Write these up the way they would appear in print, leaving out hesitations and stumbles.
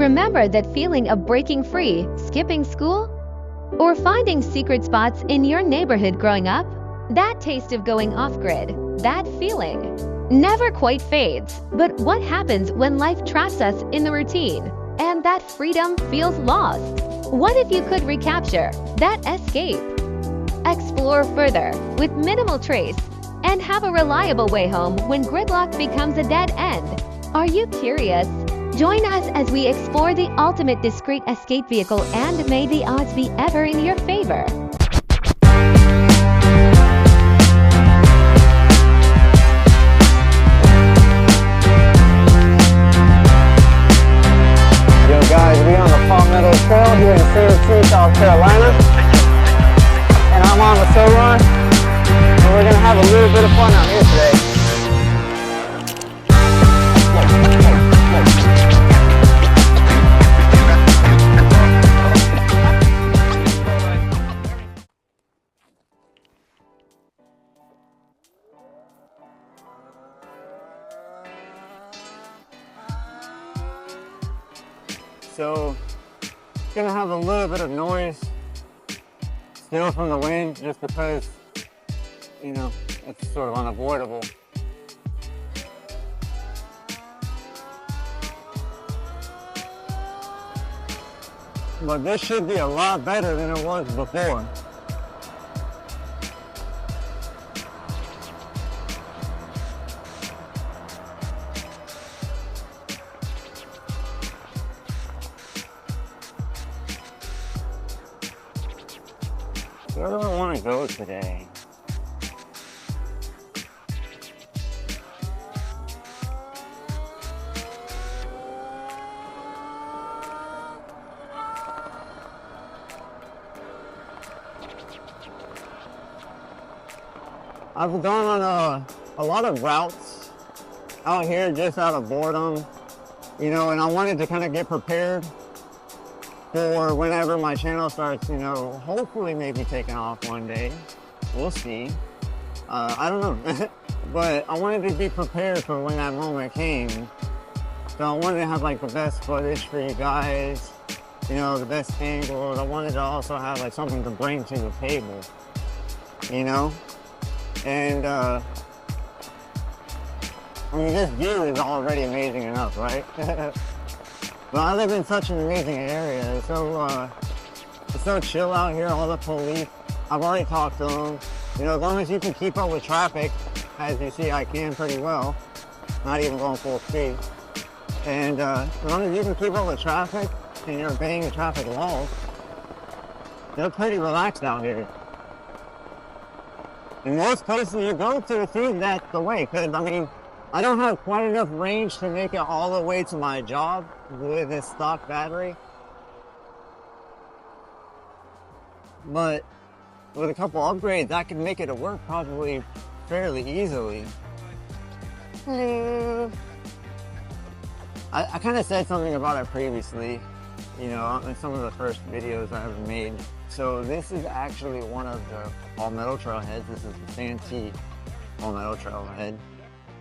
Remember that feeling of breaking free, skipping school, or finding secret spots in your neighborhood growing up? That taste of going off-grid, that feeling, never quite fades. But what happens when life traps us in the routine, and that freedom feels lost? What if you could recapture that escape? Explore further with minimal trace and have a reliable way home when gridlock becomes a dead end. Are you curious? Join us as we explore the ultimate discreet escape vehicle, and may the odds be ever in your favor. Yo guys, we on the Palmetto Trail here in Santee, South Carolina. And I'm on the Sur-Ron. And we're gonna have a little bit of fun out here today. So, it's gonna have a little bit of noise still from the wind, just because, you know, it's sort of unavoidable. But this should be a lot better than it was before. Where do I want to go today? I've gone on a lot of routes out here just out of boredom, you know, and I wanted to kind of get prepared for whenever my channel starts, you know, hopefully maybe taking off one day. We'll see. I don't know. But I wanted to be prepared for when that moment came. So I wanted to have like the best footage for you guys, you know, the best angles. I wanted to also have like something to bring to the table, you know? And I mean, this view is already amazing enough, right? But I live in such an amazing area. It's so chill out here, all the police. I've already talked to them. You know, as long as you can keep up with traffic, as you see I can pretty well, not even going full speed. And as long as you can keep up with traffic and you're obeying the traffic laws, they're pretty relaxed out here. In most places you go to, it seems that's the way. Because, I mean, I don't have quite enough range to make it all the way to my job with this stock battery. But with a couple upgrades, I can make it work probably fairly easily. Hello. I kind of said something about it previously, you know, in some of the first videos I ever made. So this is actually one of the Palmetto trailheads. This is the Santee Palmetto trailhead.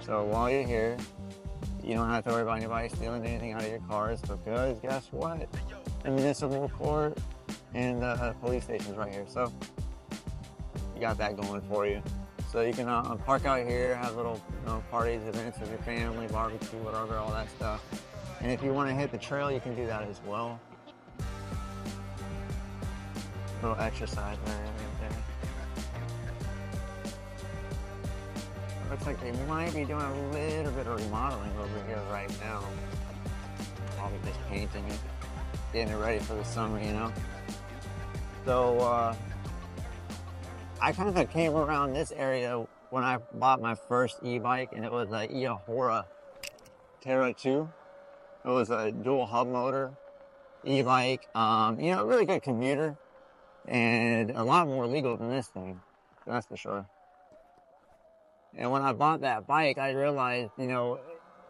So while you're here, you don't have to worry about anybody stealing anything out of your cars, because guess what? The municipal court and the police station's right here. So you got that going for you. So you can park out here, have little, you know, parties, events with your family, barbecue, whatever, all that stuff. And if you want to hit the trail, you can do that as well. Little exercise area right there. Looks like they might be doing a little bit of remodeling over here right now. Probably just painting it, getting it ready for the summer, you know. So I kind of came around this area when I bought my first e-bike, and it was a Yahora Terra 2. It was a dual hub motor e-bike, you know, really good commuter, and a lot more legal than this thing, that's for sure. And when I bought that bike, I realized, you know,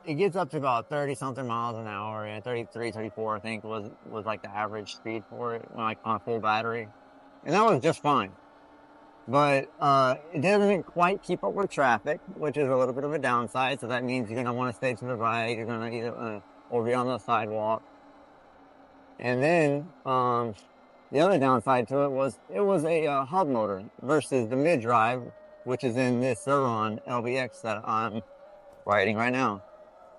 it gets up to about 30 something miles an hour, and 33, 34, I think was like the average speed for it, like on a full battery. And that was just fine. But it doesn't quite keep up with traffic, which is a little bit of a downside. So that means you're gonna want to stay to the right, you're gonna either or be on the sidewalk. And then the other downside to it was a hub motor versus the mid-drive, which is in this Surron LBX that I'm riding right now.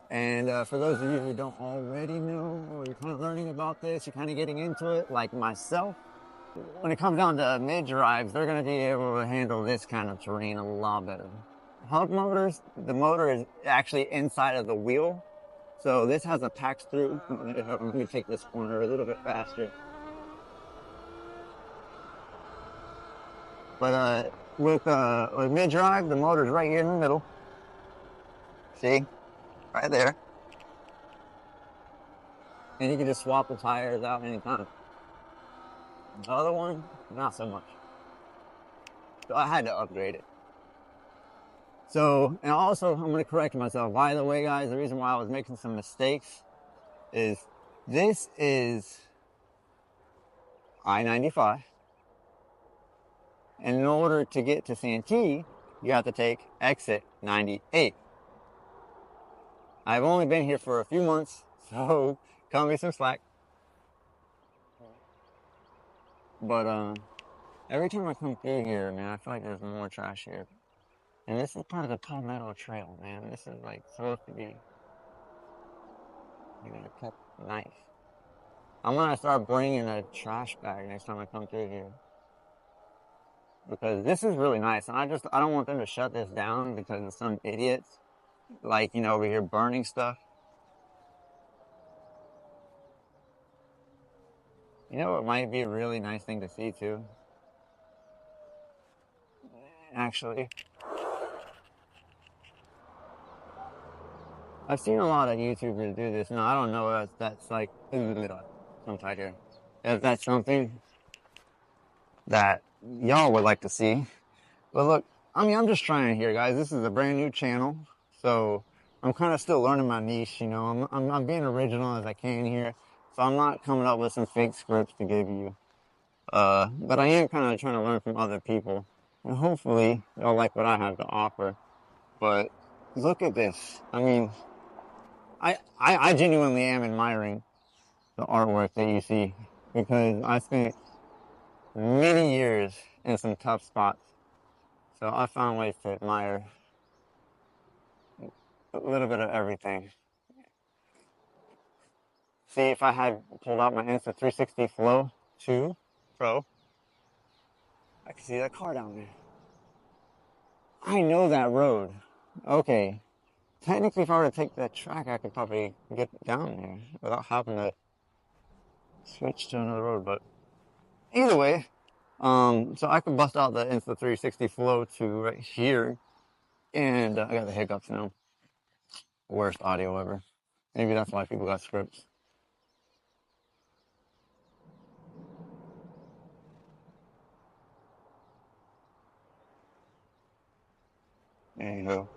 And for those of you who don't already know, or you're kind of learning about this, you're kind of getting into it, like myself, when it comes down to mid-drives, they're going to be able to handle this kind of terrain a lot better. Hub motors, the motor is actually inside of the wheel. So this has a pass-through. Let me take this corner a little bit faster. But with mid-drive, the motor's right here in the middle. See? Right there. And you can just swap the tires out anytime. The other one, not so much. So I had to upgrade it. So, and also I'm going to correct myself. By the way, guys, the reason why I was making some mistakes is this is I-95. And in order to get to Santee, you have to take exit 98. I've only been here for a few months, so cut me some slack. But every time I come through here, man, I feel like there's more trash here. And this is part of the Palmetto Trail, man. This is like supposed to be, you know, kept nice. I'm gonna start bringing a trash bag next time I come through here, because this is really nice, and I don't want them to shut this down because of some idiots, like, you know, over here burning stuff. You know what might be a really nice thing to see too? Actually, I've seen a lot of YouTubers do this. Now, I don't know if that's like, some tight here. If that's something that y'all would like to see. But look, I mean, I'm just trying here, guys. This is a brand new channel, so I'm kind of still learning my niche, you know. I'm being original as I can here, so I'm not coming up with some fake scripts to give you. But I am kind of trying to learn from other people, and hopefully they'll like what I have to offer. But look at this. I mean, I genuinely am admiring the artwork that you see, because I spent many years in some tough spots. So I found ways to admire a little bit of everything. See, if I had pulled out my Insta360 Flow 2 Pro, I can see that car down there. I know that road. Okay. Technically, if I were to take that track, I could probably get down there without having to switch to another road. But either way, so I could bust out the Insta360 Flow 2 right here. And I got the hiccups now. Worst audio ever. Maybe that's why people got scripts. Anywho.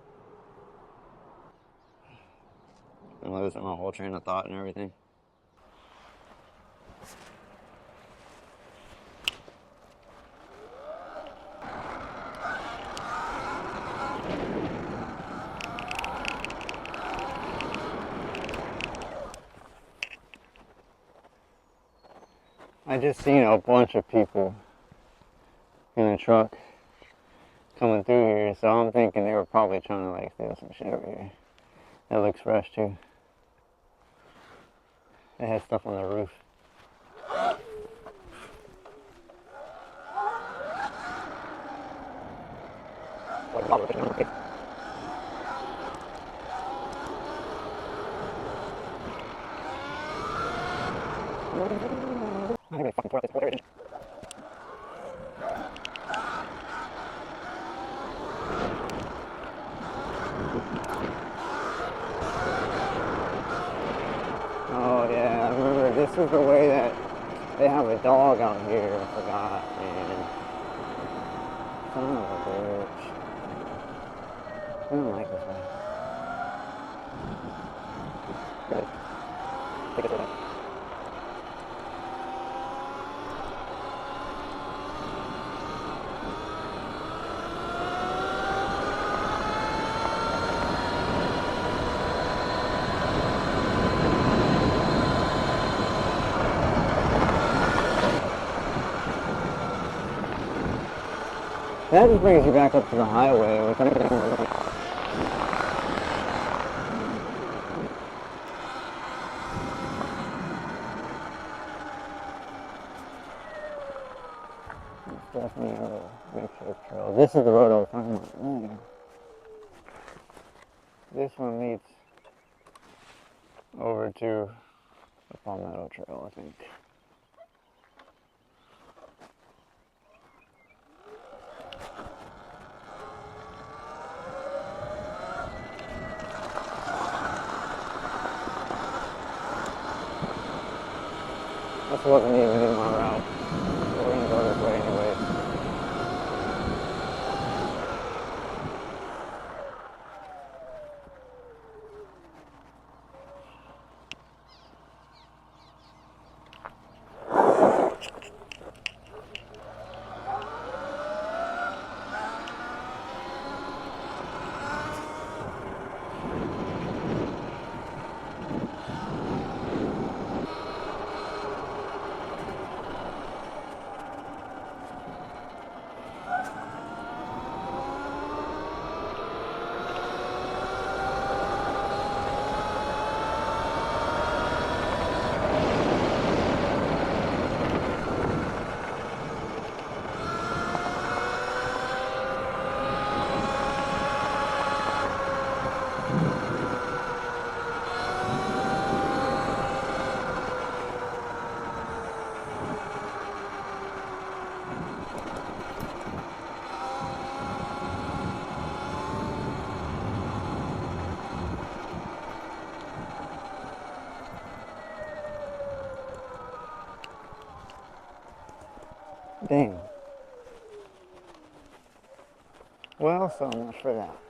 I'm losing my whole train of thought and everything. I just seen a bunch of people in a truck coming through here, so I'm thinking they were probably trying to like steal some shit over here. That looks fresh too. They had stuff on the roof. Oh yeah, I remember this is the way that they have a dog out here. I forgot, man. Son of a bitch. I don't like this way. Good. Take it to that. That just brings you back up to the highway with everything. Definitely a makeshift trail. This is the road I was talking about earlier. This one leads over to the Palmetto Trail, I think. This wasn't even in my route. We're gonna go this way anyway. Dang. Well, so much for that.